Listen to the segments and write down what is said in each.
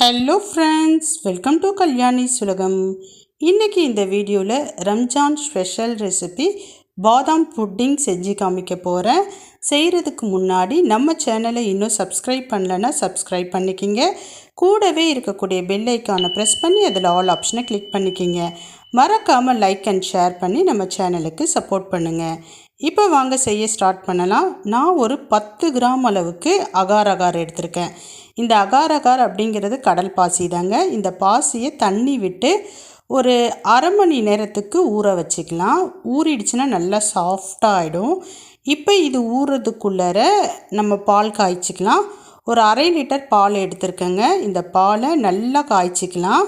Hello friends, welcome to Kalyani சுலகம். இன்றைக்கி இந்த வீடியோவில் ரம்ஜான் ஸ்பெஷல் ரெசிபி பாதாம் புட்டிங் செஞ்சு காமிக்க போகிறேன். செய்கிறதுக்கு முன்னாடி நம்ம சேனலை இன்னும் சப்ஸ்கிரைப் பண்ணலைன்னா சப்ஸ்கிரைப் பண்ணிக்கிங்க. கூடவே இருக்கக்கூடிய பெல் ஐக்கானை ப்ரெஸ் பண்ணி அதில் ஆல் ஆப்ஷனை கிளிக் பண்ணிக்கிங்க. மறக்காமல் லைக் அண்ட் ஷேர் பண்ணி நம்ம சேனலுக்கு சப்போர்ட் பண்ணுங்கள். இப்போ வாங்க செய்ய ஸ்டார்ட் பண்ணலாம். நான் ஒரு 10 கிராம் அளவுக்கு அகார் எடுத்திருக்கேன். இந்த அகார் அப்படிங்கிறது கடல் பாசி தாங்க. இந்த பாசியை தண்ணி விட்டு ஒரு அரை மணி நேரத்துக்கு ஊற வச்சுக்கலாம். ஊறிடுச்சுன்னா நல்லா சாஃப்டாக ஆகிடும். இப்போ இது ஊறுறதுக்குள்ளார நம்ம பால் காய்ச்சிக்கலாம். ஒரு அரை லிட்டர் பால் எடுத்துருக்கேங்க. இந்த பாலை நல்லா காய்ச்சிக்கலாம்.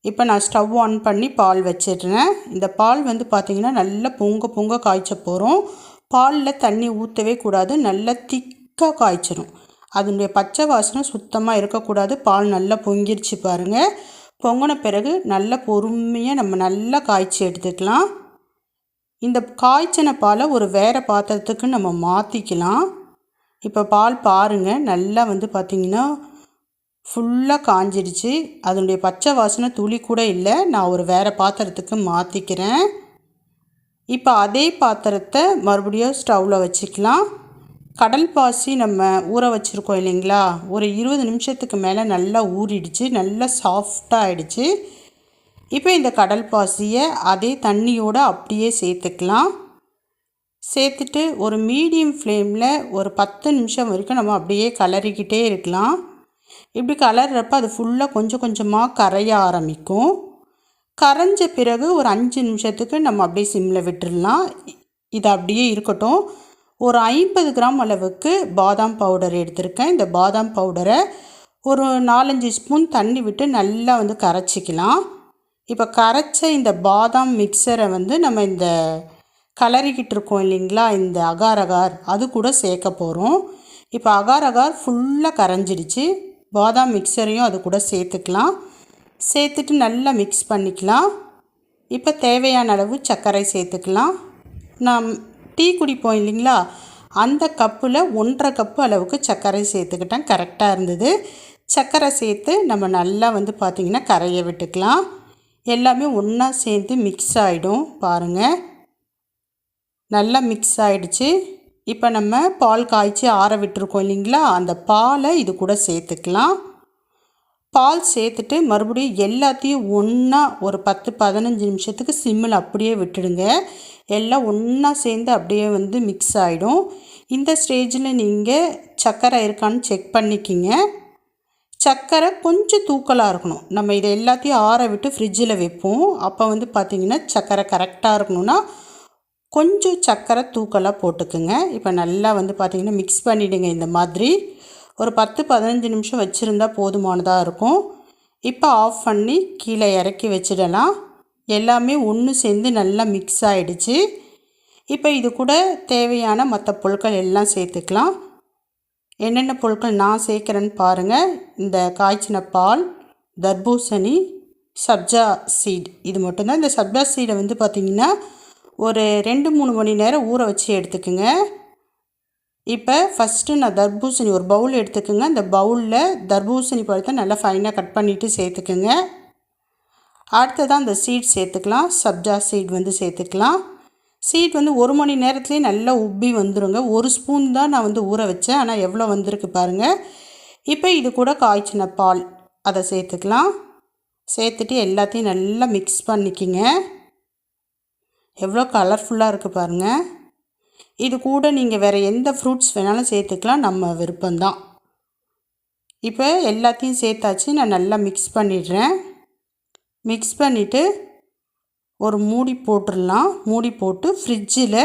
இப்போ நான் ஸ்டவ் ஆன் பண்ணி பால் வச்சிடுறேன். இந்த பால் பார்த்திங்கன்னா நல்லா பொங்க காய்ச்ச போகிறோம். பாலில் தண்ணி ஊற்றவே கூடாது, நல்லா திக்காக காய்ச்சிரும். அதனுடைய பச்சை வாசனை சுத்தமாக இருக்கக்கூடாது. பால் நல்லா பொங்கிருச்சு பாருங்கள். பொங்கின பிறகு நல்லா பொறுமையாக நம்ம நல்லா காய்ச்சி எடுத்துக்கலாம். இந்த காய்ச்சின பாலை ஒரு வேறு பாத்திரத்துக்கு நம்ம மாற்றிக்கலாம். இப்போ பால் பாருங்கள், நல்லா பார்த்திங்கன்னா ஃபுல்லாக காஞ்சிடுச்சு. அதனுடைய பச்சை வாசனை துளி கூட இல்லை. நான் ஒரு வேறு பாத்திரத்துக்கு மாற்றிக்கிறேன். இப்போ அதே பாத்திரத்தை மறுபடியும் ஸ்டவ்வில் வச்சுக்கலாம். கடல் பாசி நம்ம ஊற வச்சுருக்கோம் இல்லைங்களா, ஒரு 20 நிமிஷத்துக்கு மேலே நல்லா ஊறிடுச்சு, நல்லா சாஃப்டாக ஆகிடுச்சு. இப்போ இந்த கடல் பாசியை அதே தண்ணியோடு அப்படியே சேர்த்துக்கலாம். சேர்த்துட்டு ஒரு மீடியம் ஃப்ளேமில் ஒரு 10 நிமிஷம் வரைக்கும் நம்ம அப்படியே கலரிக்கிட்டே இருக்கலாம். இப்படி கலர்றப்ப அது ஃபுல்லாக கொஞ்சம் கொஞ்சமாக கரைய ஆரம்பிக்கும். கரைஞ்ச பிறகு ஒரு 5 நிமிஷத்துக்கு நம்ம அப்படியே சிம்மில் விட்டுடலாம். இது அப்படியே இருக்கட்டும். ஒரு 50 கிராம் அளவுக்கு பாதாம் பவுடர் எடுத்திருக்கேன். இந்த பாதாம் பவுடரை ஒரு 4-5 ஸ்பூன் தண்ணி விட்டு நல்லா கரைச்சிக்கலாம். இப்போ கரைச்ச இந்த பாதாம் மிக்சரை நம்ம இந்த கலரிக்கிட்டு இருக்கோம் இல்லைங்களா, இந்த அகார் அது கூட சேர்க்க போகிறோம். இப்போ அகார் ஃபுல்லாக கரைஞ்சிடுச்சு. பாதாம் மிக்சரையும் அது கூட சேர்த்துக்கலாம். சேர்த்துட்டு நல்லா மிக்ஸ் பண்ணிக்கலாம். இப்போ தேவையான அளவு சர்க்கரை சேர்த்துக்கலாம். நான் டீ குடிப்போம் இல்லைங்களா, அந்த கப்பில் 1.5 கப்பு அளவுக்கு சர்க்கரை சேர்த்துக்கிட்டேன். கரெக்டாக இருந்தது. சர்க்கரை சேர்த்து நம்ம நல்லா பார்த்திங்கன்னா கரைய விட்டுக்கலாம். எல்லாமே ஒன்றா சேர்ந்து மிக்ஸ் ஆகிடும் பாருங்கள். நல்லா மிக்ஸ் ஆகிடுச்சு. இப்போ நம்ம பால் காய்ச்சி ஆற விட்டுருக்கோம் இல்லைங்களா, அந்த பாலை இது கூட சேர்த்துக்கலாம். பால் சேர்த்துட்டு மறுபடியும் எல்லாத்தையும் ஒன்றா ஒரு 10-15 நிமிஷத்துக்கு சிம்மில் அப்படியே விட்டுடுங்க. எல்லாம் ஒன்றா சேர்ந்து அப்படியே மிக்ஸ் ஆகிடும். இந்த ஸ்டேஜில் நீங்கள் சர்க்கரை இருக்கான்னு செக் பண்ணிக்கிங்க. சர்க்கரை கொஞ்சம் தூக்கலாக இருக்கணும். நம்ம இதை எல்லாத்தையும் ஆற விட்டு ஃப்ரிட்ஜில் வைப்போம். அப்போ பார்த்திங்கன்னா சர்க்கரை கரெக்டாக இருக்கணும்னா கொஞ்சம் சர்க்கரை தூக்கலாக போட்டுக்குங்க. இப்போ நல்லா பார்த்திங்கன்னா மிக்ஸ் பண்ணிவிடுங்க. இந்த மாதிரி ஒரு 10-15 நிமிஷம் வச்சுருந்தா போதுமானதாக இருக்கும். இப்போ ஆஃப் பண்ணி கீழே இறக்கி வச்சிடலாம். எல்லாமே ஒன்று சேர்ந்து நல்லா மிக்ஸ் ஆகிடுச்சு. இப்போ இது கூட தேவையான மற்ற பொருட்கள் எல்லாம் சேர்த்துக்கலாம். என்னென்ன பொருட்கள் நான் சேர்க்குறேன்னு பாருங்கள். இந்த காய்ச்சின பால், தர்பூசணி, சப்ஜா சீட், இது மட்டும்தான். இந்த சப்ஜா சீடை பார்த்திங்கன்னா ஒரு 2-3 மணி நேரம் ஊற வச்சு எடுத்துக்குங்க. இப்போ ஃபஸ்ட்டு நான் தர்பூசணி ஒரு பவுல் எடுத்துக்கோங்க. அந்த பவுலில் தர்பூசணி பழத்தை நல்லா ஃபைனாக கட் பண்ணிவிட்டு சேர்த்துக்குங்க. அடுத்ததான் அந்த சீட் சேர்த்துக்கலாம். சப்ஜா சீட் சேர்த்துக்கலாம். சீட் 1 மணி நேரத்துலேயே நல்லா உப்பி வந்துடுங்க. 1 ஸ்பூன் தான் நான் ஊற வச்சேன், ஆனால் எவ்வளோ வந்திருக்கு பாருங்கள். இப்போ இது கூட காய்ச்சின பால் அதை சேர்த்துக்கலாம். சேர்த்துட்டு எல்லாத்தையும் நல்லா மிக்ஸ் பண்ணிக்கிங்க. எவ்வளோ கலர்ஃபுல்லாக இருக்குது பாருங்கள். இது கூட நீங்கள் வேறு எந்த ஃப்ரூட்ஸ் வேணாலும் சேர்த்துக்கலாம், நம்ம விருப்பம்தான். இப்போ எல்லாத்தையும் சேர்த்தாச்சு. நான் நல்லா மிக்ஸ் பண்ணிடுறேன். மிக்ஸ் பண்ணிவிட்டு ஒரு மூடி போட்டுடலாம். மூடி போட்டு ஃப்ரிட்ஜில்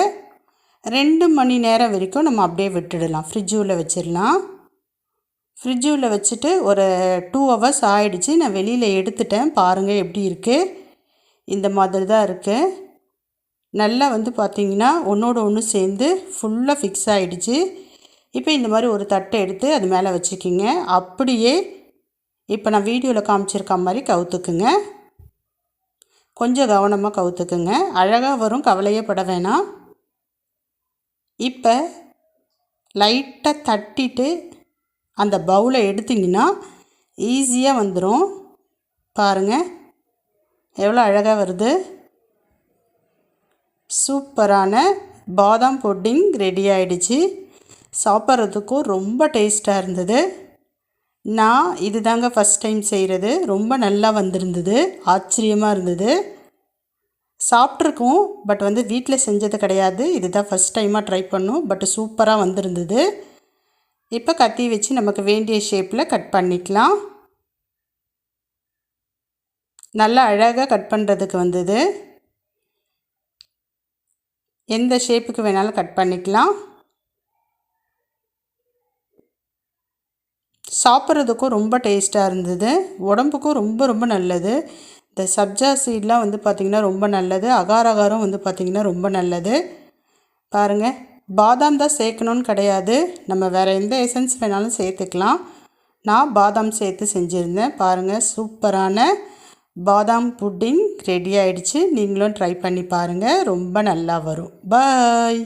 2 மணி நேரம் வரைக்கும் நம்ம அப்படியே விட்டுடலாம். ஃப்ரிட்ஜுள்ள வச்சிடலாம். ஃப்ரிட்ஜுள்ள வச்சுட்டு ஒரு 2 ஹவர்ஸ் ஆகிடுச்சு. நான் வெளியில் எடுத்துட்டேன். பாருங்கள் எப்படி இருக்குது. இந்த மாதிரி தான் இருக்குது. நல்லா பார்த்திங்கன்னா ஒன்றோட ஒன்று சேர்ந்து ஃபுல்லாக ஃபிக்ஸ் ஆகிடுச்சு. இப்போ இந்த மாதிரி ஒரு தட்டை எடுத்து அது மேலே வச்சுக்கிங்க. அப்படியே இப்போ நான் வீடியோவில் காமிச்சிருக்க மாதிரி கவுத்துக்குங்க. கொஞ்சம் கவனமாக கவுத்துக்குங்க. அழகாக வரும், கவலையே பட வேணாம். இப்போ லைட்டாக தட்டிட்டு அந்த பவுலை எடுத்திங்கன்னா ஈஸியாக வந்துடும். பாருங்கள் எவ்வளோ அழகாக வருது. சூப்பரான பாதாம் புட்டிங் ரெடி ஆகிடுச்சு. சாப்பிட்றதுக்கும் ரொம்ப டேஸ்ட்டாக இருந்தது. நான் இது தாங்க ஃபஸ்ட் டைம் செய்கிறது. ரொம்ப நல்லா வந்திருந்தது. ஆச்சரியமாக இருந்தது. சாப்பிட்ருக்கோம், பட் வீட்டில் செஞ்சது கிடையாது. இதுதான் ஃபஸ்ட் டைமாக ட்ரை பண்ணோம். பட் சூப்பராக வந்திருந்தது. இப்போ கத்தி வச்சு நமக்கு வேண்டிய ஷேப்பில் கட் பண்ணிக்கலாம். நல்லா அழகாக கட் பண்ணுறதுக்கு வந்தது. எந்த ஷேப்புக்கு வேணாலும் கட் பண்ணிக்கலாம். சாப்பிட்றதுக்கும் ரொம்ப டேஸ்ட்டாக இருந்தது. உடம்புக்கும் ரொம்ப ரொம்ப நல்லது. இந்த சப்ஜா சீட்லாம் பார்த்திங்கன்னா ரொம்ப நல்லது. அகார் அகாரம் பார்த்திங்கன்னா ரொம்ப நல்லது. பாருங்கள், பாதாம் தான் சேர்க்கணுன்னு கிடையாது. நம்ம வேறு எந்த எசன்ஸ் வேணாலும் சேர்த்துக்கலாம். நான் பாதாம் சேர்த்து செஞ்சுருந்தேன். பாருங்கள், சூப்பரான பாதாம் புட்டிங் ரெடி ஆகிடுச்சு. நீங்களும் ட்ரை பண்ணி பாருங்கள். ரொம்ப நல்லா வரும். பாய்.